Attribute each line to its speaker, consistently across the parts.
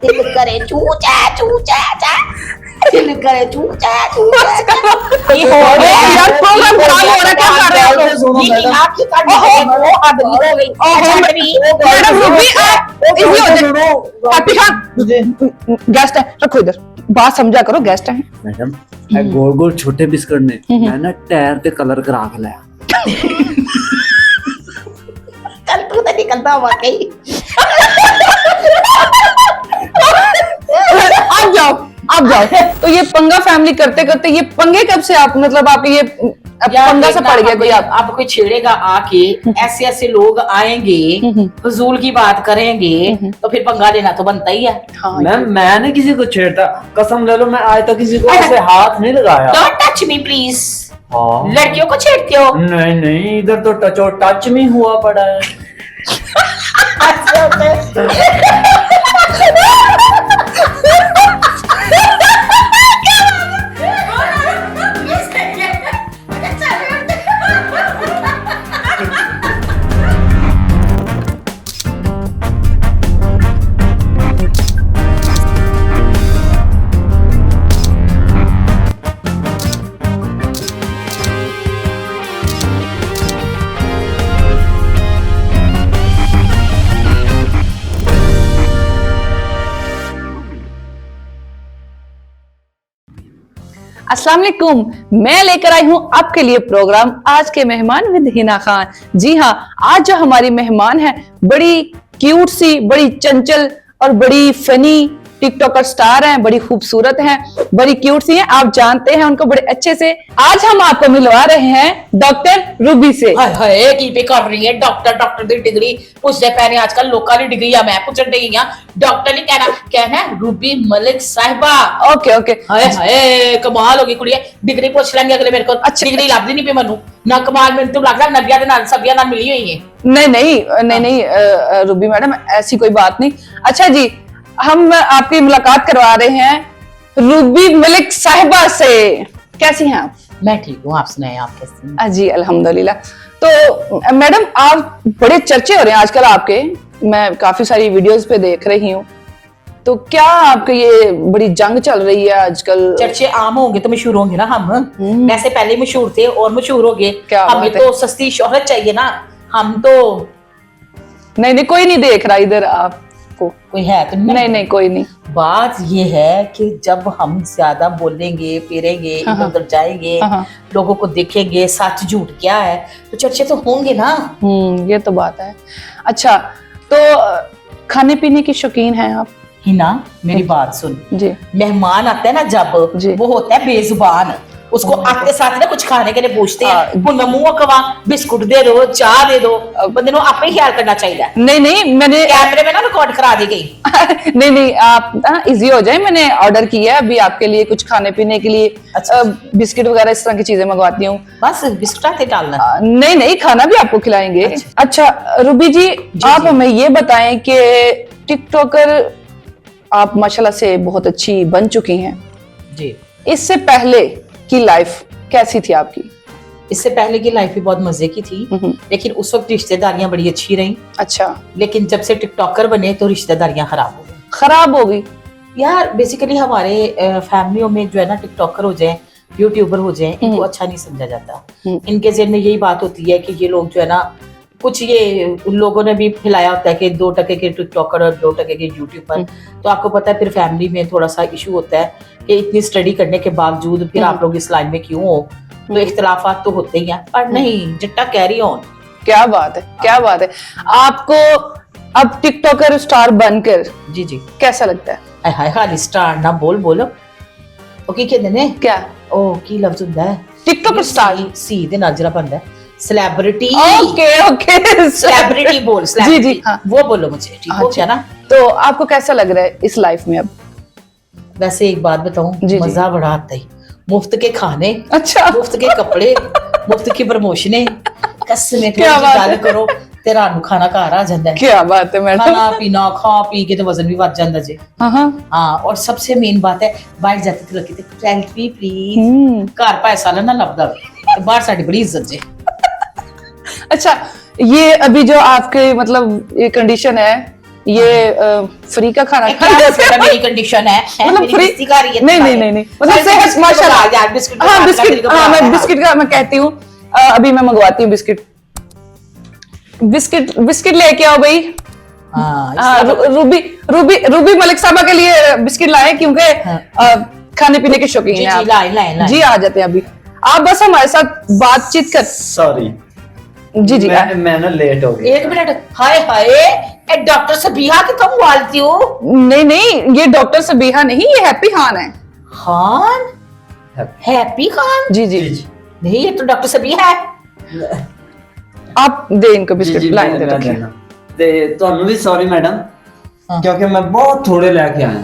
Speaker 1: दिल करे चूचा चूचा चा, दिल करे चूचा चूचा। ये हो गया
Speaker 2: यार, प्रोग्राम खराब हो रहा है, क्या कर रहे हो आप?
Speaker 1: ये आपकी काट वो हद हो गई।
Speaker 2: मैडम रूबी, आप इजी हो जाए। हैप्पी खान गेस्ट है, रखो इधर, बात समझा करो, गेस्ट है।
Speaker 3: मैडम गोल गोल छोटे बिस्कुट ने मैं ना टायर ते कलर करा के लाया।
Speaker 1: कल तू तो निकलता वाकई।
Speaker 2: आप जाओ, आप जाओ। तो ये पंगा फैमिली करते करते ये पंगे कब से आप, मतलब आपके ये पंगा से पड़ गया कोई?
Speaker 1: आप कोई छेड़ेगा आके, ऐसे ऐसे लोग आएंगे, फजूल की बात करेंगे, तो फिर पंगा लेना तो बनता ही है।
Speaker 3: मैम मैंने किसी को छेड़ा, कसम ले लो मैं आज तक किसी को ऐसे हाथ नहीं लगाया।
Speaker 1: Don't touch me please.
Speaker 3: हाँ।
Speaker 1: लड़कियों को छेड़ते हो?
Speaker 3: नहीं नहीं, इधर तो टच में हुआ पड़ा है।
Speaker 2: अस्सलाम वालेकुम, मैं लेकर आई हूं आपके लिए प्रोग्राम आज के मेहमान विद हिना खान। जी हाँ, आज जो हमारी मेहमान है बड़ी क्यूट सी, बड़ी चंचल और बड़ी फनी टिकटॉकर स्टार हैं, बड़ी खूबसूरत हैं, बड़ी क्यूट सी हैं, आप जानते हैं उनको बड़े अच्छे से। आज हम आपको मिलवा रहे हैं डॉक्टर रूबी से।
Speaker 1: हाय हाय की पे कर रही है डॉक्टर दी डिग्री उससे पहले आजकल लोकल डिग्री है, मैं पूछ रही हूं डॉक्टर नहीं कहना है रूबी मलिक साहिबा।
Speaker 2: ओके ओके,
Speaker 1: हाय हाय कमाल होगी कुड़िया, डिग्री पूछ लेंगे अगले मेरे को।
Speaker 2: अच्छा,
Speaker 1: डिग्री लगदी नहीं पे मनु ना, कमाल मैंने तो लगदा नबिया दे नाल सबिया नाल मिली हुई है।
Speaker 2: नहीं रूबी मैडम, ऐसी कोई बात नहीं। अच्छा जी, हम आपकी मुलाकात करवा रहे हैं रूबी मलिक साहिबा से। कैसी हैं आप?
Speaker 1: मैं ठीक हूँ, आप सुनाएं आप कैसे हैं?
Speaker 2: जी अल्हम्दुलिल्लाह। तो मैडम, आप बड़े चर्चे हो रहे हैं आजकल आपके, मैं काफी सारी वीडियोस पे देख रही हूँ। तो क्या आपके ये बड़ी जंग चल रही है आजकल?
Speaker 1: चर्चे आम होंगे तो मशहूर होंगे ना हम। वैसे पहले मशहूर थे और मशहूर हो गए।
Speaker 2: क्या
Speaker 1: हमें
Speaker 2: बात है।
Speaker 1: तो सस्ती शोहरत चाहिए ना, हम तो
Speaker 2: नहीं, कोई नहीं देख रहा इधर आपको।
Speaker 1: कोई है तो
Speaker 2: नहीं, कोई नहीं।
Speaker 1: बात ये है कि जब हम ज्यादा बोलेंगे फिरेंगे, इधर उधर जाएंगे, लोगों को देखेंगे सच झूठ क्या है, तो चर्चे तो होंगे ना।
Speaker 2: ये तो बात है। अच्छा, तो खाने पीने की शौकीन हैं आप?
Speaker 1: हिना मेरी बात सुन
Speaker 2: जी।
Speaker 1: मेहमान आता है ना जब,
Speaker 2: जी।
Speaker 1: वो होता है बेजुबान, उसको आते साथ ना कुछ खाने के लिए पूछते हैं, वो नमूआ कवा बिस्कुट दे दो, चाय दे दो, बंदे को अपने ख्याल करना चाहिए।
Speaker 2: नहीं, मैंने
Speaker 1: कैमरे में ना रिकॉर्ड करा दी गई।
Speaker 2: नहीं, आप इजी हो जाए, मैंने ऑर्डर किया है अभी आपके लिए कुछ खाने पीने के लिए।
Speaker 1: अच्छा।
Speaker 2: बिस्किट वगैरह इस तरह की चीजें मंगवाती हूँ।
Speaker 1: बस बिस्कुट आते डालना।
Speaker 2: नहीं, खाना भी आपको खिलाएंगे। अच्छा रूबी जी, आप हमें ये बताएं कि टिकटॉकर आप माशाल्लाह से बहुत अच्छी बन चुकी हैं
Speaker 1: जी।
Speaker 2: इससे पहले की लाइफ कैसी थी आपकी?
Speaker 1: इससे पहले की लाइफ भी बहुत मजे की थी, लेकिन उस वक्त रिश्तेदारियां बड़ी अच्छी रहीं।
Speaker 2: अच्छा।
Speaker 1: लेकिन जब से टिकटॉकर बने तो रिश्तेदारियां
Speaker 2: खराब हो गई
Speaker 1: यार। बेसिकली हमारे फैमिलियों में जो है ना, टिकटॉकर हो जाए, यूट्यूबर हो जाए, इनको अच्छा नहीं समझा जाता। इनके ज़हन में यही बात होती है कि ये लोग जो है ना, कुछ ये उन लोगों ने भी फैलाया होता है कि 2 टके के टिकटॉकर और 2 टके के यूट्यूबर। तो आपको पता है फिर फैमिली में थोड़ा सा इशू होता है कि इतनी स्टडी करने के बावजूद फिर आप लोग इस लाइन में क्यों हो, तो इख्तिलाफात तो होते ही हैं। पर नहीं, जट्टा कैरी ऑन।
Speaker 2: क्या बात है, क्या बात है। आपको अब टिकटॉकर स्टार बनकर
Speaker 1: जी
Speaker 2: कैसा लगता है?
Speaker 1: हाय हाय हाय स्टार ना बोलो ओके कहते ने
Speaker 2: क्या
Speaker 1: ओ की लफ्ज ਹੁੰਦਾ है
Speaker 2: टिकटॉकर स्टार
Speaker 1: सी दे ਨਾਲ ਜਿਹੜਾ ਬੰਦਾ सेलिब्रिटी।
Speaker 2: ओके
Speaker 1: सेलिब्रिटी बोल,
Speaker 2: जी हाँ।
Speaker 1: वो बोलो मुझे, ठीक हो गया ना?
Speaker 2: तो आपको कैसा लग रहा है इस लाइफ में अब?
Speaker 1: वैसे एक बात बताऊं, मजा बड़ा आता है। मुफ्त के खाने,
Speaker 2: अच्छा,
Speaker 1: मुफ्त के कपड़े, मुफ्त की प्रमोशने, कसम
Speaker 2: क्या बात
Speaker 1: करो ਤੇ ਰਾਤ ਨੂੰ ਖਾਣਾ ਘਰ ਆ ਜਾਂਦਾ ਹੈ।
Speaker 2: क्या बात है मैडम।
Speaker 1: खाना पीना खा पी के तो वजन भी बढ़ जाता जी। हाँ, और सबसे मेन बात है, बाहर जाते थे लगे सेल्फी प्लीज, घर पैसा ना लगता, बाहर साड़ी बड़ी इज्जत जी।
Speaker 2: अच्छा, ये अभी जो आपके मतलब ये कंडीशन है, ये फ्री का खाना खा लेते हैं।
Speaker 1: मेरी कंडीशन है
Speaker 2: मतलब
Speaker 1: मेरी
Speaker 2: फ्री
Speaker 1: बेइज्जती कर रही है
Speaker 2: नहीं
Speaker 1: तुम्हारी।
Speaker 2: नहीं नहीं नहीं मतलब सेहत माशाल्लाह
Speaker 1: यार बिस्किट
Speaker 2: हाँ बिस्किट हाँ मैं बिस्किट का मैं कहती हूँ अभी मैं मंगवाती हूँ बिस्किट बिस्किट बिस्किट लेके आओ भाई। हाँ, रूबी रूबी रूबी मलिक साहबा के लिए बिस्किट लाए क्योंकि खाने पीने के शौकीन
Speaker 1: जी
Speaker 2: हैं
Speaker 1: जी
Speaker 2: आप।
Speaker 1: लाए लाए लाए
Speaker 2: जी आ जाते हैं अभी आप बस हमारे साथ बातचीत कर
Speaker 3: सॉरी
Speaker 2: जी जी
Speaker 3: मैं ना लेट हो गया।
Speaker 1: एक मिनट हाय हाय ए डॉक्टर सबिहा की तुम वालती हो
Speaker 2: नहीं नहीं ये डॉक्टर सबीहा नहीं ये हैप्पी खान है।
Speaker 1: खान हैप्पी खान
Speaker 2: जी जी
Speaker 1: नहीं ये तो डॉक्टर सबिहा है।
Speaker 2: आप दे इनको बिस्किट लाइन दे
Speaker 3: मैं
Speaker 2: रखिए।
Speaker 3: देना। ते ਤੁਹਾਨੂੰ ਵੀ ਸੌਰੀ ਮੈਡਮ ਕਿਉਂਕਿ ਮੈਂ ਬਹੁਤ ਥੋੜੇ ਲੈ ਕੇ ਆਇਆ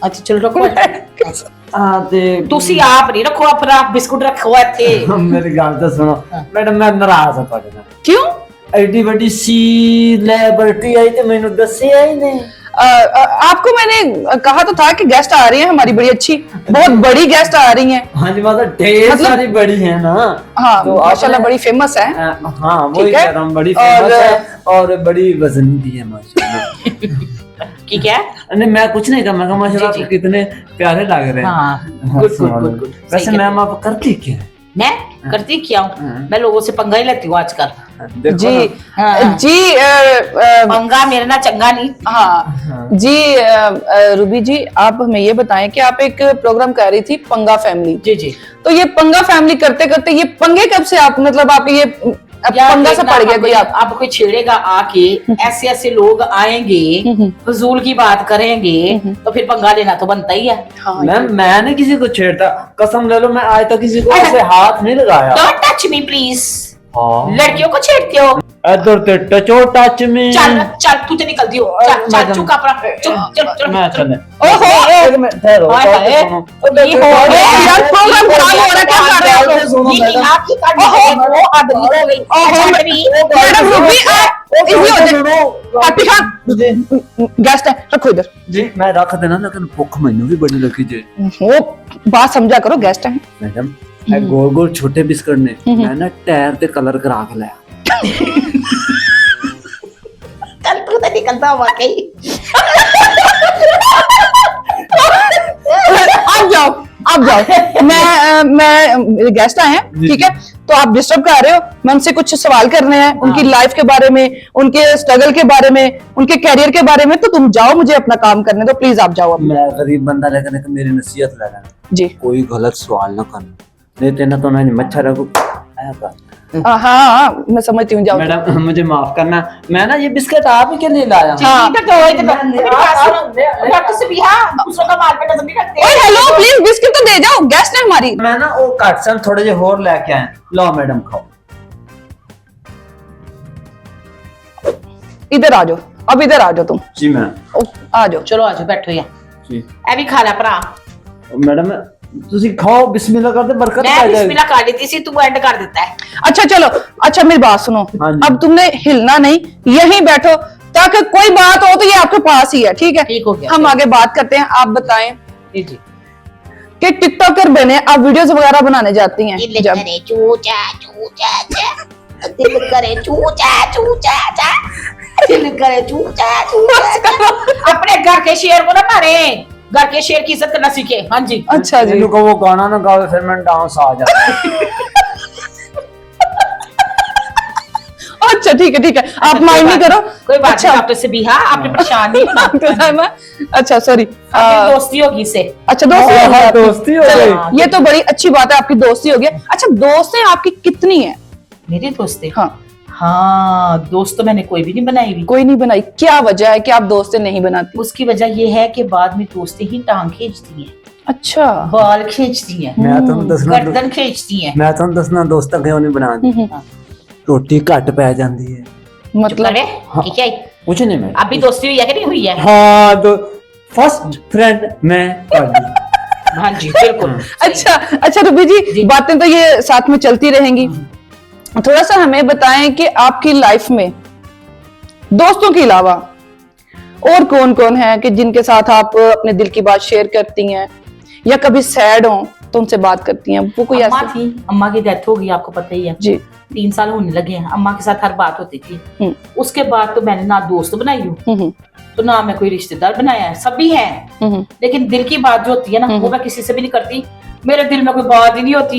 Speaker 1: अच्छा चलो रखो
Speaker 3: ਹਾਂ ਤੇ
Speaker 1: ਤੁਸੀਂ ਆਪ ਨਹੀਂ ਰੱਖੋ ਆਪਣਾ ਬਿਸਕੁਟ ਰੱਖੋ ਇੱਥੇ
Speaker 3: ਮੇਰੀ ਗੱਲ ਤਾਂ ਸੁਣੋ ਮੈਡਮ ਮੈਂ ਨਾਰਾਜ਼ ਹਾਂ ਤੁਹਾਡੇ ਨਾਲ
Speaker 2: क्यों
Speaker 3: ਐਡੀ ਵੱਡੀ ਸੀ ਲੈਬੋਰੇਟਰੀ ਆਈ ਤੇ ਮੈਨੂੰ ਦੱਸਿਆ ਹੀ नहीं।
Speaker 2: आपको मैंने कहा तो था कि गेस्ट आ रही हैं हमारी बड़ी अच्छी बहुत बड़ी गेस्ट आ रही हैं।
Speaker 3: हाँ जी मतलब ढेर
Speaker 2: मतलब-
Speaker 3: सारी बड़ी है ना।
Speaker 2: हाँ
Speaker 3: तो
Speaker 2: माशाल्लाह
Speaker 3: आपने-
Speaker 2: बड़ी फेमस है।
Speaker 3: हाँ वही
Speaker 2: ठीक है।
Speaker 3: कह रहा हूँ बड़ी
Speaker 2: और-
Speaker 3: फेमस है और बड़ी वजन भी है माशाल्लाह।
Speaker 1: ठीक है
Speaker 3: नहीं मैं कुछ नहीं कहा मैं कहा माशाल्लाह
Speaker 1: जी,
Speaker 3: आप कितने प्यारे लग रहे हैं।
Speaker 1: हाँ गुड गुड गुड गुड
Speaker 3: वैसे मैम आप करती क्या है?
Speaker 1: मैं करती क्या हूँ मैं लोगों से पंगा ही लेती हूँ आजकल
Speaker 3: देखो
Speaker 2: जी
Speaker 3: ना।
Speaker 1: हाँ।
Speaker 2: जी
Speaker 1: पंगा मेरे ना चंगा नहीं
Speaker 2: हाँ जी रूबी जी आप हमें ये बताएं कि आप एक प्रोग्राम कर रही थी पंगा फैमिली
Speaker 1: जी जी
Speaker 2: तो ये पंगा फैमिली करते करते ये पंगे कब से आप मतलब आपके ये
Speaker 1: यार
Speaker 2: पंगा सा
Speaker 1: देखना,
Speaker 2: पड़ गया कोई आप
Speaker 1: अब कोई छेड़ेगा आके ऐसे ऐसे लोग आएंगे फजूल की बात करेंगे तो फिर पंगा लेना तो बनता ही है
Speaker 2: हाँ
Speaker 3: मैम मैंने किसी को छेड़ता कसम ले लो मैं आज तक किसी को ऐसे हाथ नहीं लगाया।
Speaker 1: डोंट टच मी प्लीज
Speaker 3: हाँ
Speaker 1: लड़कियों को छेड़ते हो
Speaker 3: इधर ते टचो टच में
Speaker 1: चल चल तू तो निकल दियो चल चल
Speaker 3: मैडम।
Speaker 1: चुप अपना चुप चुप चुप
Speaker 3: मैं चले
Speaker 2: ओहो
Speaker 3: एक मिनट ठहरो
Speaker 1: हाय
Speaker 3: बात
Speaker 1: हाय
Speaker 3: सुनो।
Speaker 1: ये हो गया
Speaker 2: यार प्रोग्राम खराब हो रहा है क्या कर रहे हो आप लोग?
Speaker 3: सुनो
Speaker 1: ये
Speaker 3: मैडम।
Speaker 1: आपकी काट वो आदमी हो गई अच्छा आदमी
Speaker 2: मैडम रूबी आप इजी हो जाए
Speaker 3: सुनो।
Speaker 2: हैप्पी खान गेस्ट है रखो इधर
Speaker 3: जी मैं रख देना लेकिन भूख मैंने भी बड़ी लगी जी
Speaker 2: वो बात समझा करो गेस्ट है
Speaker 3: मैडम ਇਹ ਗੋਲ ਗੋਲ ਛੋਟੇ ਬਿਸਕਟ ਨੇ ਮੈਂ ਨਾ ਟਾਇਰ ਤੇ ਕਲਰ ਕਰਾ ਕੇ ਲਾਇਆ।
Speaker 1: कल तू तो निकलता वाकई
Speaker 2: आप जाओ मैं गेस्ट आए हैं
Speaker 3: जी,
Speaker 2: ठीक है तो आप डिस्टर्ब कर रहे हो मैं उनसे कुछ सवाल करने हैं उनकी लाइफ के बारे में उनके स्ट्रगल के बारे में उनके कैरियर के बारे में तो तुम जाओ मुझे अपना काम करने दो प्लीज आप जाओ अब।
Speaker 3: मैं गरीब बंदा लेकिन एक मेरी नसीहत ले लेना
Speaker 2: जी
Speaker 3: कोई गलत सवाल ना करना नहीं तेना तो ना मच्छर को
Speaker 2: हाँ मैं समझती हूँ जाओ
Speaker 3: मैडम मुझे माफ करना मैं ना ये बिस्किट आप ही के लिए लाया हूँ।
Speaker 2: हाँ।
Speaker 1: डॉक्टर से भी हाँ दूसरों का माल पे नजर नहीं रखते
Speaker 2: ओए हेलो प्लीज बिस्किट तो दे जाओ गेस्ट है हमारी
Speaker 3: मैं ना वो काट सन थोड़े जे और लेके आए लो मैडम खाओ।
Speaker 2: इधर आ जाओ अब इधर आ जाओ तुम
Speaker 3: जी मैम
Speaker 2: आ जाओ
Speaker 1: चलो आज बैठो या
Speaker 3: जी
Speaker 1: ए भी खा ला भरा
Speaker 3: मैडम ਤੁਸੀਂ ਖਾਓ ਬਿਸਮਿਲ੍ਲਾ ਕਰਦੇ बरकत
Speaker 1: मैं
Speaker 3: आ जाएगी।
Speaker 1: बिस्मिल्लाह कर देती सी तू एंड कर देता है
Speaker 2: अच्छा चलो अच्छा मेरी बात सुनो
Speaker 3: हाँ जी।
Speaker 2: अब तुमने हिलना नहीं यहीं बैठो ताकि कोई बात हो तो ये आपके पास ही है ठीक है
Speaker 1: ठीक हो गया
Speaker 2: हम आगे बात करते हैं आप बताएं
Speaker 1: जी जी
Speaker 2: कि टिकटॉकर बने आप वीडियोस वगैरह बनाने जाती हैं
Speaker 1: दिल
Speaker 2: जब
Speaker 1: करे चूचा चूचा चा दिल करे चूचा चूचा चा दिल करे चूचा चूचा अपने घर के शेर को ना मारे घर के शेर की इज्जत करना सीखे हाँ जी
Speaker 2: अच्छा जी
Speaker 3: इनको वो गाना ना गावे फिर मैं डांस आ जाता
Speaker 2: अच्छा ठीक है आप माइंड नहीं करो
Speaker 1: कोई बात
Speaker 2: अच्छा
Speaker 1: नहीं डॉक्टर से भी हाँ आपने परेशान नहीं होना।
Speaker 2: डॉक्टर साहबा, अच्छा सॉरी
Speaker 1: अपनी दोस्ती होगी इससे
Speaker 2: अच्छा दोस्ती हो गई आपकी।
Speaker 3: दोस्ती हो
Speaker 2: चलो,
Speaker 3: गई।
Speaker 2: ये तो बड़ी अच्छी बात है आपकी दोस्ती हो गई अच्छा दोस्तें आपकी कितनी है
Speaker 1: मेरी दोस्ती
Speaker 2: हाँ
Speaker 1: हाँ दोस्त तो मैंने कोई भी नहीं बनाई हुई
Speaker 2: कोई नहीं बनाई क्या वजह है कि आप दोस्तें नहीं बनाती
Speaker 1: उसकी वजह ये है कि बाद में दोस्तें ही टांग खींचती हैं
Speaker 2: अच्छा
Speaker 1: बाल खींचती हैं
Speaker 3: मैं ਤੁਹਾਨੂੰ ਦੱਸਣਾ
Speaker 1: गर्दन खींचती हैं
Speaker 3: ਮੈਂ ਤੁਹਾਨੂੰ ਦੱਸਣਾ ਦੋਸਤਾਂ ਕਿਉਂ ਨਹੀਂ ਬਣਾਉਂਦੀ ਰੋਟੀ ਘੱਟ ਪੈ ਜਾਂਦੀ ਹੈ
Speaker 2: मतलब
Speaker 1: अरे ठीक है
Speaker 3: कुछ नहीं मैं
Speaker 1: अभी दोस्ती हुई है कि नहीं हुई है
Speaker 3: हाँ तो फर्स्ट फ्रेंड मैं ਤੁਹਾਡੀ
Speaker 1: हाँ जी बिल्कुल
Speaker 2: अच्छा अच्छा रूबी जी बातें तो ये साथ में चलती रहेंगी थोड़ा सा हमें बताएं कि आपकी लाइफ में दोस्तों के अलावा और कौन कौन है कि जिनके साथ आप अपने दिल की बात शेयर करती हैं या कभी सैड हो तो उनसे बात करती हैं, वो कोई
Speaker 1: अम्मा
Speaker 2: ऐसा?
Speaker 1: थी, अम्मा की डेथ हो गई, आपको पता ही है।
Speaker 2: जी।
Speaker 1: 3 साल होने लगे हैं, अम्मा के साथ हर बात होती थी।
Speaker 2: हम्म।
Speaker 1: उसके बाद तो मैंने ना दोस्त बनाई हूँ,
Speaker 2: हम्म,
Speaker 1: तो ना मैं कोई रिश्तेदार बनाया है, सभी हैं।
Speaker 2: हम्म।
Speaker 1: लेकिन दिल की बात जो होती है ना, वो मैं किसी से भी नहीं करती। मेरे दिल में कोई बात ही नहीं होती।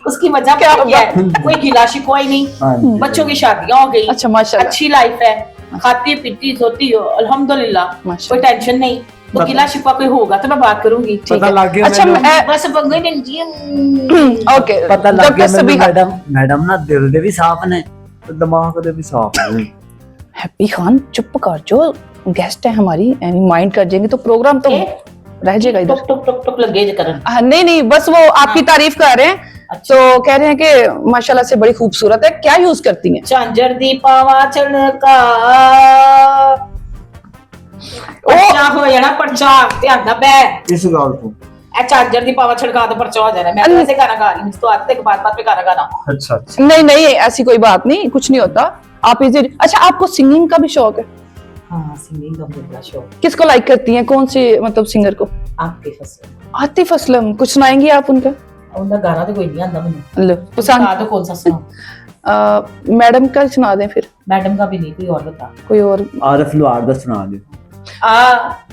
Speaker 1: उसकी वजह
Speaker 2: क्या
Speaker 1: क्या है? कोई गिला शिकवा ही नहीं।
Speaker 3: हाँ जी।
Speaker 1: बच्चों की शादियां हो गई,
Speaker 2: अच्छा माशाल्लाह,
Speaker 1: अच्छी लाइफ है, खाती पीती सोती हो, अल्हम्दुलिल्लाह, कोई
Speaker 2: माशाल्लाह।
Speaker 1: टेंशन नहीं। तो गिला शिकवा कोई होगा तो मैं बात करूंगी।
Speaker 2: ठीक
Speaker 3: पता
Speaker 2: है।
Speaker 3: लग गया
Speaker 2: अच्छा
Speaker 3: मैंने।
Speaker 1: बस पंगे नहीं जी।
Speaker 2: ओके,
Speaker 3: पता लग
Speaker 2: डॉक्टर
Speaker 3: गया मैंने
Speaker 2: सबीहा।
Speaker 3: मैडम ना दिल दे भी साफ ने ते दिमाग दे भी साफ ने।
Speaker 2: हैप्पी खान चुप कर, जो गेस्ट है हमारी माइंड कर जाएंगे तो प्रोग्राम तो
Speaker 1: ए?
Speaker 2: रह जाएगा इधर।
Speaker 1: टुक टुक टुक टुक लगे करन।
Speaker 2: नहीं नहीं, बस वो आपकी
Speaker 1: हाँ।
Speaker 2: तारीफ कर रहे हैं,
Speaker 1: अच्छा।
Speaker 2: तो कह रहे हैं कि माशाल्लाह से बड़ी खूबसूरत है। क्या यूज करती हैं?
Speaker 1: झांझर दी पावा चढ़का पर्चा हो जाना, पर्चा ध्यान ना बै
Speaker 3: इस गल को।
Speaker 1: ए झांझर दी पावा छड़का तो पर्चा हो जाना। मैं तो ऐसे गाना गा रही हूं, तो आदत है कि बात पे गाना गाना।
Speaker 3: अच्छा अच्छा।
Speaker 2: नहीं नहीं, ऐसी कोई बात नहीं, कुछ नहीं होता। आप इसे अच्छा, आपको सिंगिंग का भी शौक है?
Speaker 1: हाँ, सिंगिंग का मुझे बड़ा शौक।
Speaker 2: किसको लाइक करती हैं, कौन सी मतलब सिंगर को?
Speaker 1: आपके फसल
Speaker 2: आतिफ असलम, कुछ सुनाएंगी आप उनका?
Speaker 1: उनका गाना तो कोई नहीं आंदा मुझे।
Speaker 2: लो, पसंद।
Speaker 1: गा तो कौन सा सुनाऊं?
Speaker 2: मैडम का सुना दें फिर,
Speaker 1: मैडम का भी नहीं, कोई और बता।
Speaker 2: कोई और।
Speaker 3: आरिफ लुआर दा सुना दे।
Speaker 1: आ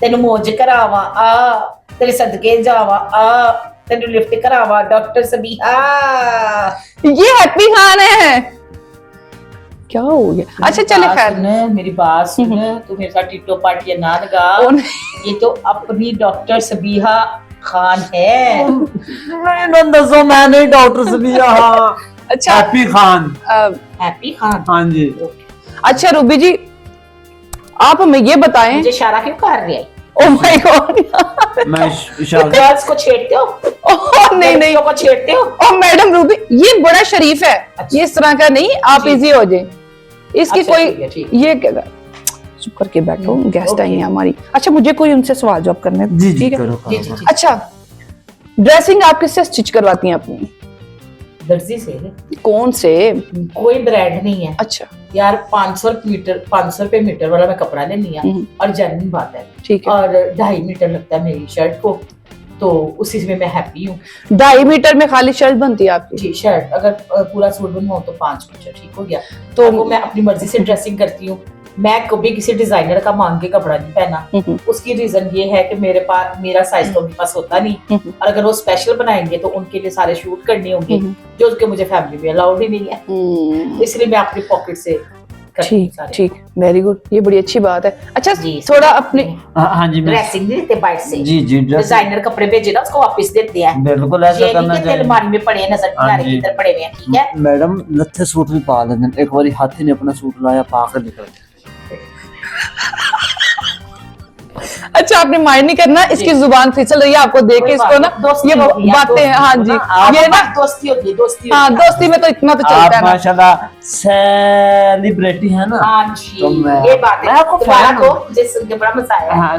Speaker 1: तेनु मौज करावा, आ तेरे सदके जावा, आ तेनु लिफ्ट करावा, डॉक्टर सबीहा।
Speaker 2: ये हैप्पी खान है। क्या हो गया? अच्छा चले
Speaker 1: बात
Speaker 2: खैर।
Speaker 1: सुन, मेरी बात सुन, तू मेरे साथ टिट्टो पार्टी ना लगा।
Speaker 2: ओ नहीं।
Speaker 1: ये तो अपनी डॉक्टर सबीहा खान है।
Speaker 3: नहीं ना दसो, मैं नहीं डॉक्टर सबीहा।
Speaker 2: अच्छा
Speaker 3: हैप्पी खान।
Speaker 1: हैप्पी खान।
Speaker 3: हाँ जी।
Speaker 2: अच्छा रूबी जी, आप हमें ये बताएं।
Speaker 1: मुझे इशारा क्यों कर रही है?
Speaker 2: ओ माय गॉड,
Speaker 3: मैं इशारा।
Speaker 1: गर्ल्स को छेड़ते हो?
Speaker 2: ओह नहीं नहीं,
Speaker 1: लड़कियों को छेड़ते हो?
Speaker 2: ओ मैडम रूबी, ये बड़ा शरीफ है,
Speaker 1: अच्छा।
Speaker 2: ये इस तरह का नहीं, आप
Speaker 1: जी।
Speaker 2: इजी हो जाए। इसकी
Speaker 1: अच्छा,
Speaker 2: कोई
Speaker 1: ठीक है, ठीक।
Speaker 2: ये क्या, चुप करके बैठो, गेस्ट
Speaker 1: ओके।
Speaker 2: आई हैं हमारी। अच्छा मुझे कोई उनसे सवाल जवाब करने हैं,
Speaker 3: जी जी
Speaker 2: ठीक है?
Speaker 3: करो
Speaker 1: जी,
Speaker 3: करो,
Speaker 1: जी,
Speaker 3: करो।
Speaker 1: जी।
Speaker 2: अच्छा, ड्रेसिंग आप किससे स्टिच करवाती हैं अपनी?
Speaker 1: दर्जी से।
Speaker 2: कौन से?
Speaker 1: कोई ब्रांड नहीं है
Speaker 2: अच्छा
Speaker 1: यार। 500 रुपए मीटर वाला मैं कपड़ा लेनी है, और जेन्युइन बात है।
Speaker 2: ठीक है।
Speaker 1: और 2.5 मीटर लगता है मेरी शर्ट को, तो उसी में मैं हैप्पी हूँ।
Speaker 2: 2.5 मीटर में खाली शर्ट बनती है आपकी?
Speaker 1: जी, शर्ट अगर पूरा सूट बनवाऊं तो 5 मीटर ठीक हो गया।
Speaker 2: तो
Speaker 1: तो वो मैं अपनी मर्जी से ड्रेसिंग करती हूँ। मैं कभी किसी डिजाइनर का मांग के कपड़ा नहीं पहना। उसकी रीजन ये है कि मेरे पास मेरा साइज तो उनके पास होता नहीं, और अगर वो स्पेशल बनाएंगे तो उनके लिए सारे शूट करने होंगे, जो उसके मुझे फैमिली में अलाउड ही नहीं है। इसलिए मैं अपनी पॉकेट से करती हूँ
Speaker 2: ठीक
Speaker 1: सारे।
Speaker 2: ठीक, वेरी गुड, ये बड़ी अच्छी बात है। अच्छा
Speaker 1: जी,
Speaker 2: थोड़ा अपने
Speaker 3: हाँ जी मैं।
Speaker 1: ड्रेसिंग नहीं देते बाहर से।
Speaker 3: जी जी ड्रेस
Speaker 1: डिजाइनर कपड़े भेजे ना, उसको वापस देते हैं।
Speaker 3: बिल्कुल ऐसा
Speaker 1: ये
Speaker 3: करना
Speaker 1: नहीं कि
Speaker 3: चाहिए।
Speaker 1: अलमारी में पड़े हैं, नजर नहीं आ
Speaker 3: हाँ
Speaker 1: रहे
Speaker 3: जी।
Speaker 1: किधर पड़े हुए हैं, ठीक है?
Speaker 3: मैडम लत्थे सूट भी पा लेते हैं। एक बारी हाथी ने अपना सूट लाया, पा कर निकल गया।
Speaker 2: अच्छा आपने माइंड नहीं करना, इसकी जुबान फिसल रही है आपको देख के, इसको ना ये बातें, हाँ जी ये ना
Speaker 1: दोस्ती होती है, दोस्ती
Speaker 2: हाँ,
Speaker 1: होती है।
Speaker 2: दोस्ती में तो इतना तो चलता
Speaker 3: आप
Speaker 2: है ना।
Speaker 3: माशाल्लाह सेलिब्रिटी है ना।
Speaker 1: हाँ जी,
Speaker 3: तो मैं-
Speaker 1: ये बात
Speaker 3: मैं
Speaker 1: है।
Speaker 3: आपको
Speaker 1: तुम्हारा
Speaker 3: fan
Speaker 1: को
Speaker 3: हूँ।
Speaker 1: मुझे सुन के बड़ा मजा आया।
Speaker 3: हाँ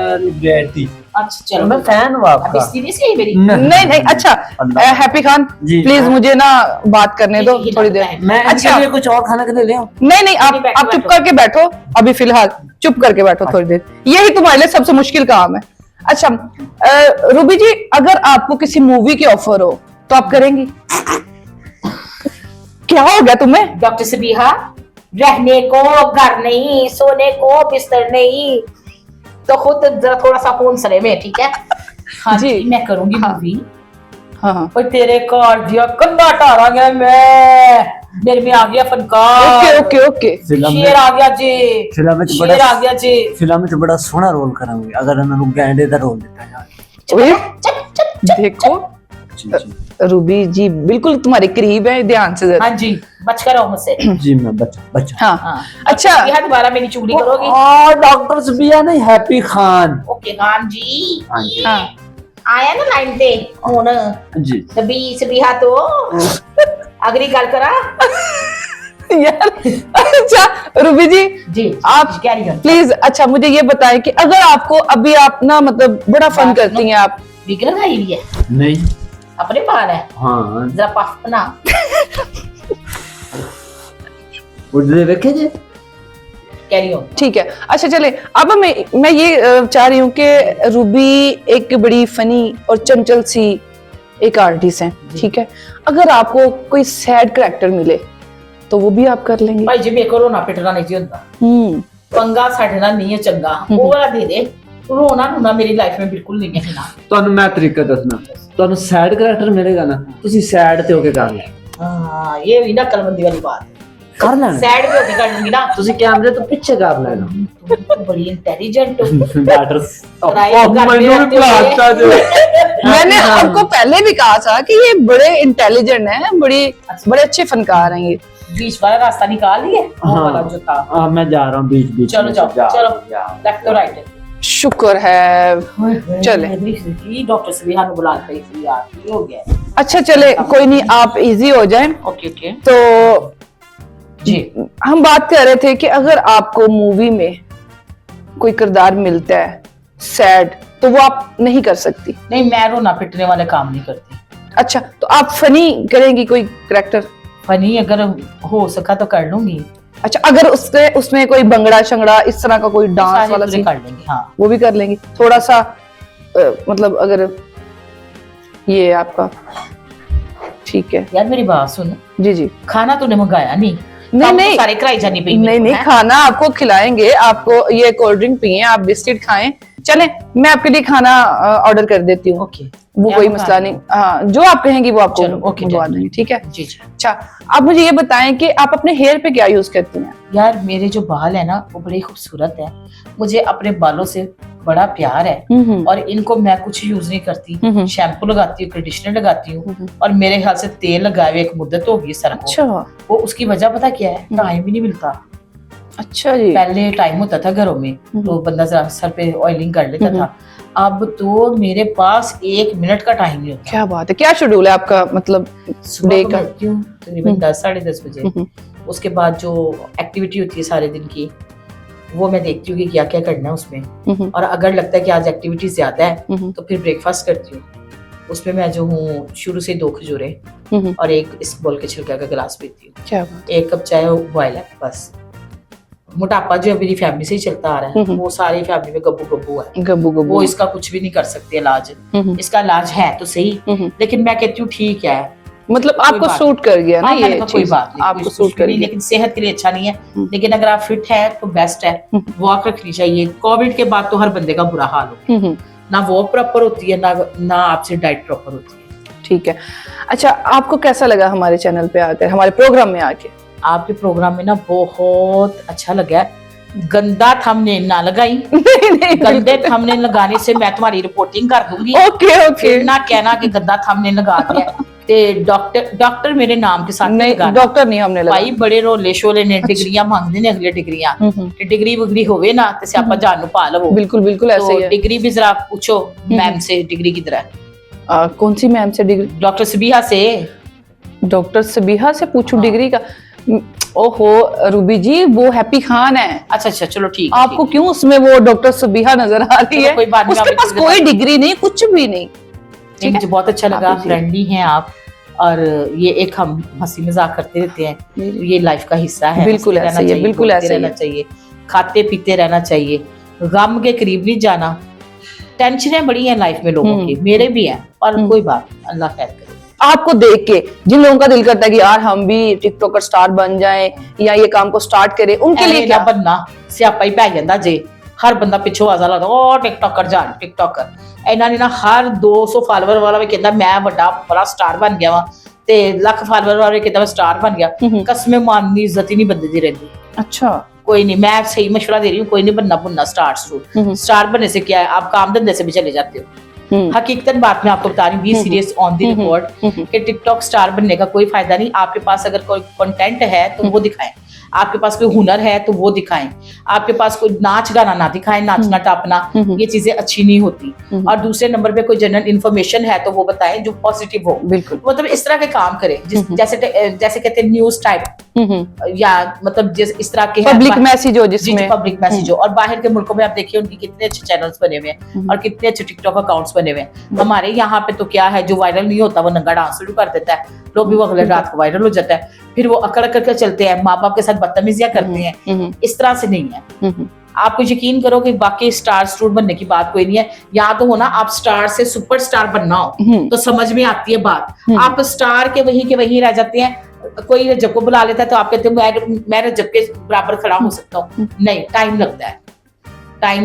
Speaker 3: सेलिब्रिटी।
Speaker 1: अच्छा चलो,
Speaker 3: मैं फैन हूँ
Speaker 1: अब
Speaker 3: आपका।
Speaker 1: बेइज्जती नहीं सही मेरी।
Speaker 2: नहीं नहीं, अच्छा
Speaker 3: अल्लाह।
Speaker 2: हैप्पी खान
Speaker 3: जी।
Speaker 2: प्लीज मुझे ना बात करने दो
Speaker 1: जी, जी,
Speaker 2: थोड़ी
Speaker 1: लगता
Speaker 2: देर।
Speaker 1: है।
Speaker 3: मैं
Speaker 2: अच्छा।
Speaker 3: अच्छा कुछ और खाने के लिए ले आऊं?
Speaker 2: नहीं नहीं,
Speaker 1: नहीं, बैठो,
Speaker 2: आप चुप
Speaker 1: बैठो।
Speaker 2: करके बैठो अभी फिलहाल, चुप करके बैठो थोड़ी देर, यही तुम्हारे लिए सबसे मुश्किल काम है। अच्छा रूबी जी, अगर आपको किसी मूवी की ऑफर हो तो आप करेंगी? क्या हो गया तुम्हें?
Speaker 1: डॉक्टर सबीहा, रहने को घर नहीं, सोने को बिस्तर नहीं, तो खुद जरा थोड़ा सा फोन सरे में, ठीक है? हाँ
Speaker 2: जी।
Speaker 1: जी, मैं करूंगी
Speaker 2: हाँ।
Speaker 1: मूवी।
Speaker 2: हाँ हाँ,
Speaker 1: पर तेरे कार दिया कन्ना टारा गया, मैं मेरे में आ गया
Speaker 2: ओके
Speaker 1: फनकार।
Speaker 2: Okay okay.
Speaker 3: फिल्म
Speaker 1: शेर आ गया जी,
Speaker 3: फिल्म में तो
Speaker 1: शेर
Speaker 3: बड़ा
Speaker 1: आ गया जी।
Speaker 3: फिल्म में तो बड़ा सोहना रोल करांगे अगर उन्होंने गैंडे दा रोल दिता यार।
Speaker 2: ओए,
Speaker 1: चल चल चल।
Speaker 2: देखो
Speaker 3: जी जी
Speaker 2: रूबी जी बिल्कुल तुम्हारे करीब है, ध्यान से जरा।
Speaker 1: हाँ जी, बच कर रहो मुझसे।
Speaker 3: जी मैं बच्चा बच्चा।
Speaker 2: हाँ
Speaker 1: हाँ।
Speaker 2: अच्छा।
Speaker 1: यह दोबारा मेरी चुगली करोगी?
Speaker 3: डॉक्टर सबीहा नहीं, हैप्पी खान।
Speaker 1: ओके खान जी।
Speaker 3: हाँ जी।
Speaker 2: हाँ
Speaker 1: आया ना लाइन पे हुन
Speaker 3: जी
Speaker 1: सबीहा तो अगली गल करा।
Speaker 2: यार अच्छा रूबी जी
Speaker 1: जी
Speaker 2: आप
Speaker 1: कैरी ऑन।
Speaker 2: प्लीज, अच्छा मुझे ये बताएं कि अगर आपको अभी आप ना मतलब बड़ा फन
Speaker 1: बात
Speaker 2: करती हैं आप,
Speaker 1: विग लगाई हुई है,
Speaker 3: नहीं।
Speaker 1: अपने बाल है,
Speaker 3: हाँ
Speaker 1: जरा पफ बना।
Speaker 3: उधर देखे जी।
Speaker 1: Carry on.
Speaker 2: ठीक है, अच्छा चले अब मैं ये चाह रही हूँ कि रूबी एक बड़ी फनी और चंचल सी एक आर्टिस्ट है, ठीक है, अगर आपको कोई सैड कैरेक्टर मिले तो वो भी आप कर लेंगे?
Speaker 1: भाई जी मेरे को रोना पिटना नहीं जी होता, पंगा साढ़े नाल नहीं है चंगा, वो वाला दे दे, रोना रोना मेरी लाइफ में बिल्कुल नहीं है ना।
Speaker 3: ਤੁਹਾਨੂੰ ਮੈਂ ਤਰੀਕਾ ਦੱਸਣਾ, ਤੁਹਾਨੂੰ ਸੈਡ ਕੈਰੈਕਟਰ ਮਿਲੇਗਾ ਨਾ, ਤੁਸੀਂ ਸੈਡ ਤੇ ਹੋ ਕੇ ਕਰ ਲੈ।
Speaker 1: हाँ ये भी ना कलबंदी वाली बात है,
Speaker 3: ਕਰ ਲੈਣਾ,
Speaker 1: सैड भी होके कर लूंगी ना।
Speaker 3: ਤੁਸੀਂ ਕੈਮਰੇ ਤੋਂ ਪਿੱਛੇ ਕਰ ਲੈਣਾ।
Speaker 1: तुम तो बड़ी इंटेलिजेंट हो।
Speaker 3: ਡਾਕਟਰ
Speaker 1: पढ़ाई
Speaker 3: ਉਹ
Speaker 1: करते
Speaker 3: ਮੈਨੂੰ
Speaker 1: रहते
Speaker 3: ਵੀ
Speaker 1: हो।
Speaker 3: ਪੜਾਤਾ ਜੋ
Speaker 2: मैंने आपको पहले भी कहा था कि ये बड़े इंटेलिजेंट हैं, बड़े अच्छे फनकार हैं ये।
Speaker 1: बीच वाला रास्ता निकाल लिया, वो
Speaker 3: हाँ।
Speaker 1: वाला जो था।
Speaker 3: हाँ मैं जा रहा हूँ बीच बीच
Speaker 1: चलो
Speaker 3: में,
Speaker 1: जाओ,
Speaker 3: जा
Speaker 1: चलो।
Speaker 3: रहा हूँ, जा रहा हूँ।
Speaker 1: लेफ्ट तो राइट है।
Speaker 2: शुक्र है। चले
Speaker 1: डॉक्टर से भी हानु बुला रही थी यार, ये हो गया है।
Speaker 2: अच्छा चले कोई नहीं, आप इजी हो जाएं।
Speaker 1: ओके ओके
Speaker 2: तो
Speaker 1: जी,
Speaker 2: हम बात कर रहे थे कि अगर आपको मूवी में कोई किरदार मिलता है सैड तो वो आप नहीं कर सकती?
Speaker 1: नहीं मैं रोना पिटने वाले काम नहीं करती।
Speaker 2: अच्छा तो आप फनी करेंगी कोई कैरेक्टर?
Speaker 1: फनी अगर हो सका तो कर लूंगी,
Speaker 2: अच्छा अगर उसमें कोई बंगड़ा शंगड़ा इस तरह का कोई डांस
Speaker 1: सारे
Speaker 2: वाला
Speaker 1: पूरे
Speaker 2: सीन
Speaker 1: कर लेंगे। हाँ
Speaker 2: वो भी कर लेंगी थोड़ा सा, मतलब अगर ये आपका ठीक है।
Speaker 1: यार मेरी बात सुन,
Speaker 2: जी जी,
Speaker 1: खाना तूने मंगाया नहीं?
Speaker 2: नहीं
Speaker 1: काम तो
Speaker 2: नहीं
Speaker 1: सारे कराई जानी पई
Speaker 2: नहीं नहीं,
Speaker 1: हैं?
Speaker 2: खाना आपको खिलाएंगे, आपको ये कोल्ड ड्रिंक पिए, आप बिस्किट खाएं, चले मैं आपके लिए खाना ऑर्डर कर देती हूँ,
Speaker 1: ओके
Speaker 2: वो
Speaker 1: क्या
Speaker 2: कोई
Speaker 1: मंगा
Speaker 2: मसला
Speaker 1: रही
Speaker 2: नहीं। हाँ जो आप कहेंगी वो आपको
Speaker 1: चलो, ओके,
Speaker 2: मंगवा
Speaker 1: डन।
Speaker 2: देंगे, ठीक है।
Speaker 1: जी जी।
Speaker 2: अच्छा आप मुझे ये बताएं कि आप अपने हेयर पे क्या यूज करती हैं?
Speaker 1: यार मेरे जो बाल है ना वो बड़े खूबसूरत है, मुझे अपने बालों से बड़ा प्यार है और इनको मैं कुछ यूज नहीं करती। शैम्पू लगाती हूँ, कंडीशनर लगाती हूँ और मेरे ख्याल से तेल लगाए हुए एक मुद्दत होगी सर को।
Speaker 2: अच्छा
Speaker 1: वो उसकी वजह पता क्या है, टाइम ही नहीं मिलता।
Speaker 2: अच्छा जी,
Speaker 1: पहले टाइम होता था घरों में तो बंदा जरा सर पे ऑयलिंग कर लेता था, अब तो मेरे पास 1 मिनट का टाइम नहीं होता।
Speaker 2: क्या बात है, क्या शेड्यूल है आपका, मतलब
Speaker 1: सुबह
Speaker 2: डे
Speaker 1: को
Speaker 2: का?
Speaker 1: उठती हूँ तकरीबन 10 साढ़े 10 बजे, उसके बाद जो एक्टिविटी होती है सारे दिन की वो मैं देखती हूँ कि क्या क्या करना है उसमें, और अगर लगता है कि आज एक्टिविटी ज्यादा है तो फिर ब्रेकफास्ट करती हूँ। उसमें मैं जो हूँ शुरू से 2 खजूरे और एक इस बोल के छिलका का गिलास पीती हूँ,
Speaker 2: क्या बात
Speaker 1: 1 कप चाय बॉयल है बस। मोटापा जो मेरी फैमिली से ही चलता आ रहा है वो सारी फैमिली में गब्बू गब्बू है,
Speaker 2: गब्बू गब्बू,
Speaker 1: वो इसका कुछ भी नहीं कर सकते इलाज। इसका इलाज है तो सही, लेकिन मैं कहती हूँ ठीक है,
Speaker 2: मतलब
Speaker 1: कोई
Speaker 2: आपको
Speaker 1: बात
Speaker 2: सूट कर गया ना
Speaker 1: हाँ, मैंने
Speaker 2: ये
Speaker 1: कहा कोई
Speaker 2: चीज,
Speaker 1: बात नहीं,
Speaker 2: आपको
Speaker 1: कुछ
Speaker 2: सूट
Speaker 1: भी
Speaker 2: कर
Speaker 1: नहीं,
Speaker 2: गया।
Speaker 1: लेकिन सेहत के लिए अच्छा नहीं है। लेकिन अगर आप फिट है तो बेस्ट है, वॉक रखनी चाहिए। कोविड के बाद तो हर बंदे का बुरा हाल हो, ना वॉक प्रॉपर होती है ना आपसे डाइट प्रॉपर होती है।
Speaker 2: ठीक है, अच्छा आपको कैसा लगा हमारे चैनल पे आकर, हमारे प्रोग्राम में आके?
Speaker 1: आपके प्रोग्राम में ना बहुत अच्छा लगा है। गंदा थंबनेल ना लगाई,
Speaker 2: नहीं
Speaker 1: गंदे थंबनेल लगाने से मैं तुम्हारी रिपोर्टिंग कर दूंगी।
Speaker 2: ओके ओके,
Speaker 1: फिर ना कहना कि गंदा थंबनेल लगा दिया। ते डॉक्टर मेरे नाम के साथ
Speaker 2: नहीं
Speaker 1: लगाना।
Speaker 2: डॉक्टर नहीं हमने लगा।
Speaker 1: भाई बड़े रोले शोले ने डिग्रियां मांगते ने, अगले डिग्रियां ते डिग्री वगरी होवे ना ते सियापा जान नु पा लवो।
Speaker 2: बिल्कुल बिल्कुल ऐसे ही
Speaker 1: तो
Speaker 2: है।
Speaker 1: डिग्री भी जरा पूछो मैम से, डिग्री किधर है?
Speaker 2: कौन सी मैम से डिग्री?
Speaker 1: डॉक्टर सबिहा से।
Speaker 2: डॉक्टर सबिहा से पूछूं
Speaker 1: हाँ।
Speaker 2: डिग्री का? ओहो रूबी जी वो हैप्पी खान है,
Speaker 1: अच्छा अच्छा चलो ठीक है,
Speaker 2: आपको क्यों उसमें वो डॉक्टर सबिहा नजर आ रही
Speaker 1: चलो
Speaker 2: है?
Speaker 1: कोई बात नहीं,
Speaker 2: उसके
Speaker 1: आप
Speaker 2: पास
Speaker 1: इतने
Speaker 2: कोई
Speaker 1: बता-
Speaker 2: डिग्री नहीं, कुछ भी नहीं।
Speaker 1: ठीक, मुझे बहुत अच्छा लगा,
Speaker 2: आप जी।
Speaker 1: फ्रेंडली हैं आप, और ये एक हम हंसी मजाक करते रहते हैं, ये लाइफ का हिस्सा है।
Speaker 2: बिल्कुल
Speaker 1: हंसते
Speaker 2: ऐसा
Speaker 1: रहना
Speaker 2: ही है,
Speaker 1: चाहिए,
Speaker 2: बिल्कुल
Speaker 1: बोलते
Speaker 2: ऐसा ही
Speaker 1: रहना
Speaker 2: है।
Speaker 1: चाहिए, खाते पीते रहना चाहिए, गम के करीब नहीं जाना। टेंशनें बड़ी हैं लाइफ में लोगों की, मेरे भी हैं, और कोई बात, अल्लाह खैर करे।
Speaker 2: आपको देख के जिन लोगों का दिल करता है कि यार हम भी टिकटॉकर स्टार बन जाएं या ये काम को स्टार्ट करें, उनके लिए क्या?
Speaker 1: बनना स्यापा ही पै जांदा जे, हर बंदा पिछो आजा लगदा ओ टिकटॉकर जान टिकटॉकर। इन्हां ने ना हर 200 फॉलोअर वाला भी कहंदा मैं बड़ा बड़ा स्टार बन गया वा, ते लाख फॉलोअर वाला भी कहंदा मैं स्टार बन गया। कसमें माननी इज्जत ही नहीं बंदे दी रहंदी।
Speaker 2: अच्छा
Speaker 1: कोई नहीं, मैं सही मशवरा दे रही हूँ, कोई नहीं बनना बुनना स्टार बनने से क्या है, आप काम धंधे से भी चले जाते हो। हकीकतन बात मैं आपको बता रही हूँ, be serious on the record, कि टिकटॉक स्टार बनने का कोई फायदा नहीं। आपके पास अगर कोई कंटेंट है तो वो दिखाएं, आपके पास कोई हुनर है तो वो दिखाएं, आपके पास कोई नाच गाना ना दिखाएं, नाचना टापना ये चीजें अच्छी नहीं होती। और दूसरे नंबर पे कोई जनरल इन्फॉर्मेशन है तो वो बताएं जो पॉजिटिव हो,
Speaker 2: बिल्कुल,
Speaker 1: मतलब इस तरह के काम करें जैसे कहते हैं न्यूज टाइप, या मतलब इस तरह के
Speaker 2: पब्लिक मैसेज हो जिसमें
Speaker 1: पब्लिक मैसेज हो। और बाहर के मुल्कों में आप देखिए उनके कितने अच्छे चैनल्स बने हुए हैं और कितने अच्छे टिकटॉक अकाउंट्स बने हुए हैं। हमारे यहाँ पे तो क्या है, जो वायरल नहीं होता वो नंगा डांस शुरू कर देता है, लोग भी वो अगले रात को वायरल हो जाता है, फिर वो अकड़ करके चलते हैं, माँ बाप के साथ बदतमीजियां करते हैं। इस तरह से नहीं है। आपको यकीन करो कि बाकी स्टार स्टूर बनने की बात कोई नहीं है। यहाँ तो हो ना, आप स्टार से सुपरस्टार बनना हो तो समझ में आती है बात। आप स्टार के वहीं रह जाते हैं। कोई रजब को बुला लेता है तो आप कहते हो मैं रजब के बराबर खड़ा हो सकता हूँ। नहीं, टाइम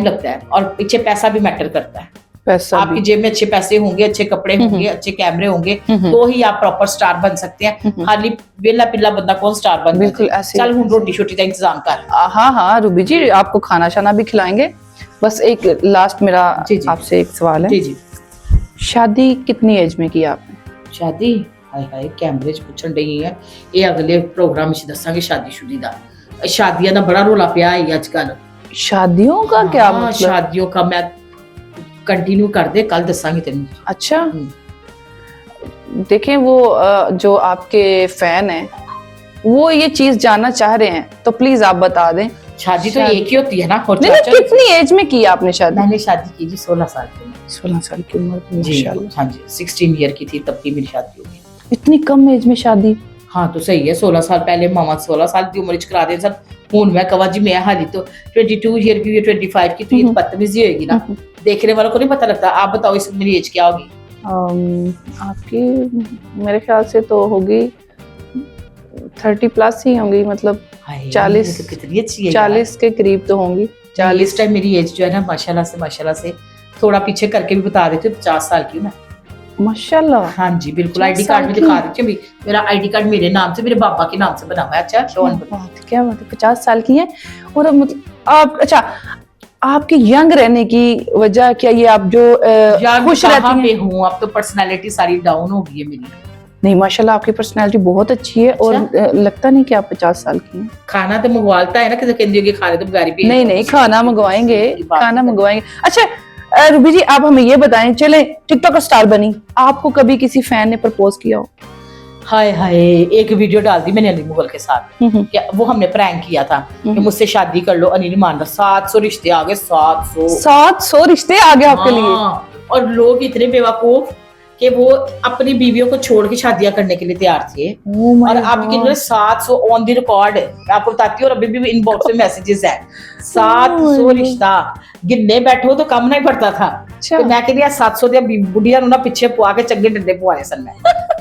Speaker 1: लगता है और पीछे पैसा भी मैटर करता है।
Speaker 2: पैसा
Speaker 1: आपकी जेब में अच्छे पैसे होंगे, अच्छे कपड़े होंगे, अच्छे कैमरे होंगे, तो ही आप प्रॉपर स्टार बन सकते हैं। खाली वेला पिल्ला बंदा कौन स्टार बन
Speaker 2: बिल्कुल ऐसे।
Speaker 1: चल हुन रोटी शोटी का इंतजाम कर।
Speaker 2: हाँ रूबी जी, आपको खाना शाना भी खिलाएंगे। बस एक लास्ट मेरा आपसे एक सवाल है।
Speaker 1: जी।
Speaker 2: शादी कितनी एज में की आपने?
Speaker 1: शादी हाय कैमरे च पुछण रही है, ये अगले प्रोग्राम में दसांगे शादी दा। शादियां दा बड़ा रोला पिया है आजकल।
Speaker 2: शादियों का क्या मतलब?
Speaker 1: शादियों का मैं कंटिन्यू कर दे, कल दसांगी तेन।
Speaker 2: अच्छा, देखें वो जो आपके फैन हैं वो ये चीज जानना चाह रहे हैं, तो प्लीज आप बता दें।
Speaker 1: शादी तो एक ही होती है ना। और
Speaker 2: नहीं, कितनी एज में की आपने शादी?
Speaker 1: मैंने शादी की जी 16 साल की उम्र।
Speaker 2: 16 साल की उम्र में?
Speaker 1: जी हाँ जी, 16 ईयर की थी तब की मेरी शादी हो गई।
Speaker 2: इतनी कम एज में शादी?
Speaker 1: हाँ तो सही है, 16 साल पहले मामा 16 साल की उम्र च करा दे सर। हूं मैं कवा जी मैं हाली तो 22 ईयर की, 25 की, तो ये बदतमीजी होगी ना, देखने वालों को नहीं पता लगता। आप बताओ इस मेरी एज क्या होगी?
Speaker 2: आपकी मेरे ख्याल से तो होगी 30 प्लस ही होंगी, मतलब 40।
Speaker 1: तो कितनी अच्छी है,
Speaker 2: 40 के करीब तो होंगी।
Speaker 1: 40 टाइम मेरी एज जो है ना माशाल्लाह से थोड़ा पीछे करके भी बता देती हूँ, 50 साल की हूँ मैं
Speaker 2: माशाल्लाह।
Speaker 1: हाँ जी बिल्कुल। आईडी कार्ड में दिखा देती हूँ, मेरा आईडी कार्ड मेरे नाम से, मेरे पापा के नाम से बना हुआ है। अच्छा
Speaker 2: क्या बात है, 50 साल की है। और मतलब आप, अच्छा, आपकी यंग रहने की वजह क्या ये आप जो खुश रहती हैं?
Speaker 1: हूँ अब तो पर्सनालिटी सारी डाउन हो गई है मेरी।
Speaker 2: नहीं माशाल्लाह, आपकी पर्सनालिटी बहुत अच्छी है। और लगता नहीं कि आप 50 साल की हैं।
Speaker 1: खाना तो मंगवाता है ना, किसी कहती होगी खाने तो बगारी भी।
Speaker 2: नहीं, खाना मंगवाएंगे, खाना मंगवाएंगे। अच्छा रूबी जी, आप हमें ये बताएं, चले टिकटॉक स्टार बनी, आपको कभी किसी फैन ने प्रपोज किया हो?
Speaker 1: हाय एक वीडियो डाल दी मैंने अनिल मुगल के साथ। क्या वो हमने प्रैंक किया था कि मुझसे शादी कर लो, अनिल मान रहा। 700 रिश्ते आ गए। 700
Speaker 2: रिश्ते आ गए आपके लिए?
Speaker 1: और लोग इतने बेवकूफ कि वो अपनी बीवियों को छोड़ के शादियां करने के लिए तैयार थे। और अब किन्होंने 700 ऑन दी रिकॉर्ड है, मैं आपको बताती हूँ। और अभी भी इनबॉक्स में मैसेजेस है। 700 रिश्ता गिनने बैठो तो कम नहीं पड़ता था। तो मैं कह 700 बुढ़िया ना पीछे पुआ के चंगे डंडे पुआए सन। मैं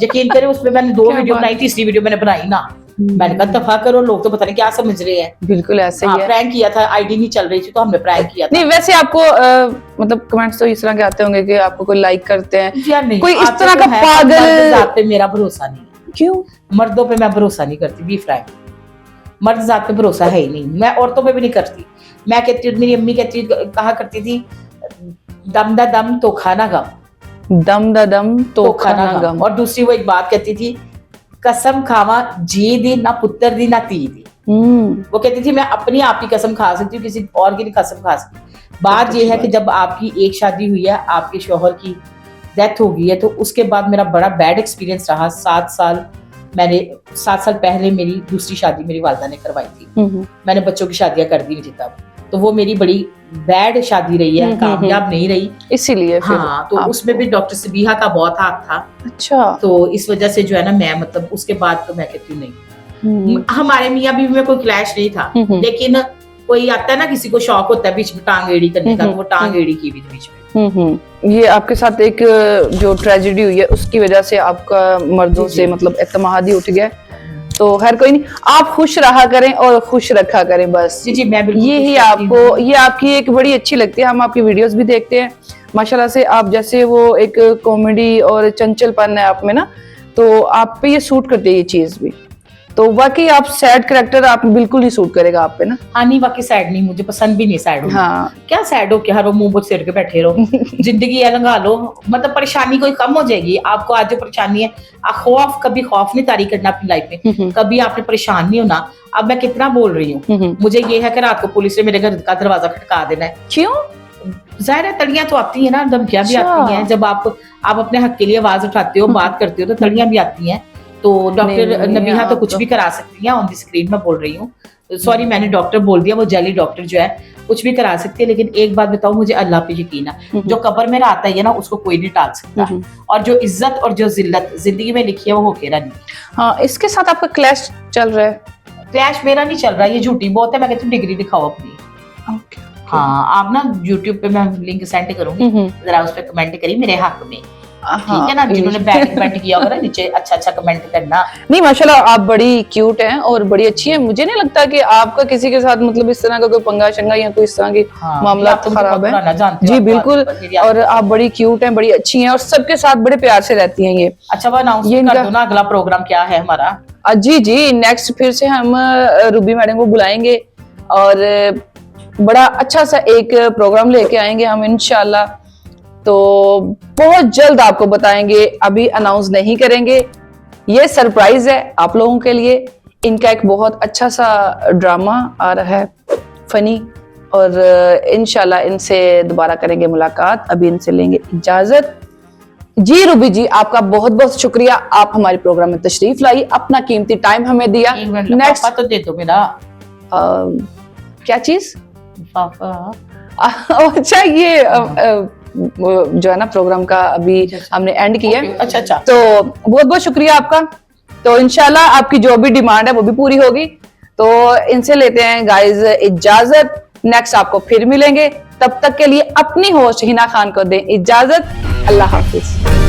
Speaker 1: यकीन करें, उसमें मैंने 2 वीडियो बनाई, तीसरी वीडियो मैंने बनाई ना, मैंने कहा दफा करो, लोग तो पता नहीं क्या समझ रहे हैं।
Speaker 2: बिल्कुल ऐसे ही है।
Speaker 1: प्रैंक किया था, आईडी नहीं चल रही थी तो हमने प्रैंक किया था।
Speaker 2: नहीं वैसे आपको मतलब कमेंट्स तो इस तरह के आते होंगे कि आपको कोई लाइक करते हैं
Speaker 1: यार? नहीं,
Speaker 2: कोई इस तरह का पागल
Speaker 1: जात पे मेरा भरोसा नहीं है।
Speaker 2: क्यों?
Speaker 1: मर्दों पे मैं भरोसा नहीं करती, बी फ्रैंक। मर्द जात पे भरोसा है ही नहीं। मैं औरतों पे भी नहीं करती। मैं कहती हूँ, मेरी अम्मी कहा करती थी, दम दा दम तो खाना गम,
Speaker 2: दम दा दम तो खाना गम।
Speaker 1: और दूसरी वो एक बात कहती थी, कसम खावा जी दी ना पुत्र दी ना ती दी। वो कहती थी मैं अपनी आप की कसम खा सकती हूँ, किसी और की नहीं कसम खा सकती। बात ये है कि जब आपकी एक शादी हुई है, आपके शौहर की डेथ हो गई है, तो उसके बाद मेरा बड़ा बैड एक्सपीरियंस रहा। 7 साल पहले मेरी दूसरी शादी मेरी वालदा ने करवाई थी। मैंने बच्चों की शादियां कर दी थी तब, तो वो मेरी बड़ी बैड शादी रही है, कामयाब नहीं रही, इसीलिए। हाँ, तो उसमें भी डॉक्टर सबिहा का बहुत हाथ था।
Speaker 2: अच्छा।
Speaker 1: तो इस वजह से जो है ना, मैं मतलब उसके बाद तो मैं कहती हूँ नहीं, हमारे मियाँ बीवी में कोई क्लैश नहीं था। लेकिन कोई आता है ना, किसी को शौक होता है बीच में टांग एड़ी करने का, तो वो टांग एड़ी की बीच में।
Speaker 2: ये आपके साथ एक जो ट्रेजेडी हुई है उसकी वजह से आपका मर्दों से मतलब एतमाद ही उठ गया। तो खैर कोई नहीं, आप खुश रहा करें और खुश रखा करें बस।
Speaker 1: जी मैं बिल्कुल।
Speaker 2: ये आपको, ये आपकी एक बड़ी अच्छी लगती है। हम आपकी वीडियोस भी देखते हैं माशाल्लाह से। आप जैसे वो एक कॉमेडी और चंचलपन है आप में ना, तो आप पे ये सूट करती है ये चीज भी। तो वाकई आप सैड कैरेक्टर आप बिल्कुल ही सूट करेगा आप पे ना।
Speaker 1: हाँ नहीं, वाकई सैड नहीं, मुझे पसंद भी नहीं सैड।
Speaker 2: हाँ,
Speaker 1: क्या सैड हो, क्या हर मुंह बोझ सिर के बैठे रहो। जिंदगी है लंघा लो, मतलब परेशानी कोई कम हो जाएगी। आपको आज जो परेशानी है, कभी खौफ नहीं तारी करना अपनी लाइफ में, कभी आपने परेशान नहीं होना। अब मैं कितना बोल रही हूँ, मुझे ये है कि रात को पुलिस ने मेरे घर का दरवाजा खटका देना है।
Speaker 2: क्यों?
Speaker 1: जाहिर है तड़ियां तो आती है ना, धमकियां भी आती हैं। जब आप अपने हक के लिए आवाज उठाते हो, बात करते हो, तो तड़ियां भी आती हैं। तो डॉक्टर नबीहा तो कुछ भी करा सकती है, ऑन द स्क्रीन में बोल रही हूँ। सॉरी मैंने डॉक्टर बोल दिया, वो जाली डॉक्टर जो है कुछ भी करा सकती है, लेकिन एक बात बताऊं, मुझे अल्लाह पे यकीन है, जो कब्र में आता है ना उसको कोई नहीं टाल सकता, और जो इज्जत और जो जिल्लत जिंदगी में लिखी है वो होकेरा नहीं।
Speaker 2: हाँ, इसके साथ आपका क्लैश चल रहा है?
Speaker 1: क्लैश मेरा नहीं चल रहा, ये झूठी बहुत है, मैं कहती हूँ डिग्री दिखाओ अपनी। हाँ, आप ना यूट्यूब पे मैं लिंक सेंड करूंगी, जरा उस पर कमेंट करिए मेरे हक में, ठीक है ना? जिन्होंने बैड कमेंट किया होगा ना नीचे, अच्छा कमेंट करना।
Speaker 2: नहीं, माशाल्लाह आप बड़ी क्यूट हैं और बड़ी अच्छी हैं। मुझे नहीं लगता कि आपका किसी के साथ मतलब इस तरह का कोई पंगा शंगा या कोई इस तरह की मामला खराब है। जी बिल्कुल, और आप बड़ी क्यूट हैं, बड़ी अच्छी हैं और सबके साथ बड़े प्यार से रहती हैं ये।
Speaker 1: अच्छा, वो अनाउंस कर दो ना अगला प्रोग्राम क्या है हमारा।
Speaker 2: जी, नेक्स्ट फिर से हम रूबी मैडम को बुलाएंगे और बड़ा अच्छा सा एक प्रोग्राम लेके आएंगे हम इंशाल्लाह, तो बहुत जल्द आपको बताएंगे, अभी अनाउंस नहीं करेंगे, ये सरप्राइज है आप लोगों के लिए। इनका एक बहुत अच्छा सा ड्रामा आ रहा है, फनी, और इंशाल्लाह इनसे दोबारा करेंगे मुलाकात। अभी इनसे लेंगे इजाजत। जी रूबी जी, आपका बहुत बहुत शुक्रिया, आप हमारे प्रोग्राम में तशरीफ लाई, अपना कीमती टाइम हमें दिया।
Speaker 1: नेक्स्ट तो दे दो मेरा।
Speaker 2: क्या चीज?
Speaker 1: पापा।
Speaker 2: अच्छा, ये जो है ना प्रोग्राम का अभी हमने एंड किया।
Speaker 1: अच्छा,
Speaker 2: तो बहुत बहुत शुक्रिया आपका। तो इंशाल्लाह आपकी जो भी डिमांड है वो भी पूरी होगी। तो इनसे लेते हैं गाइज इजाजत, नेक्स्ट आपको फिर मिलेंगे, तब तक के लिए अपनी होस्ट हिना खान को दें इजाजत। अल्लाह हाफिज।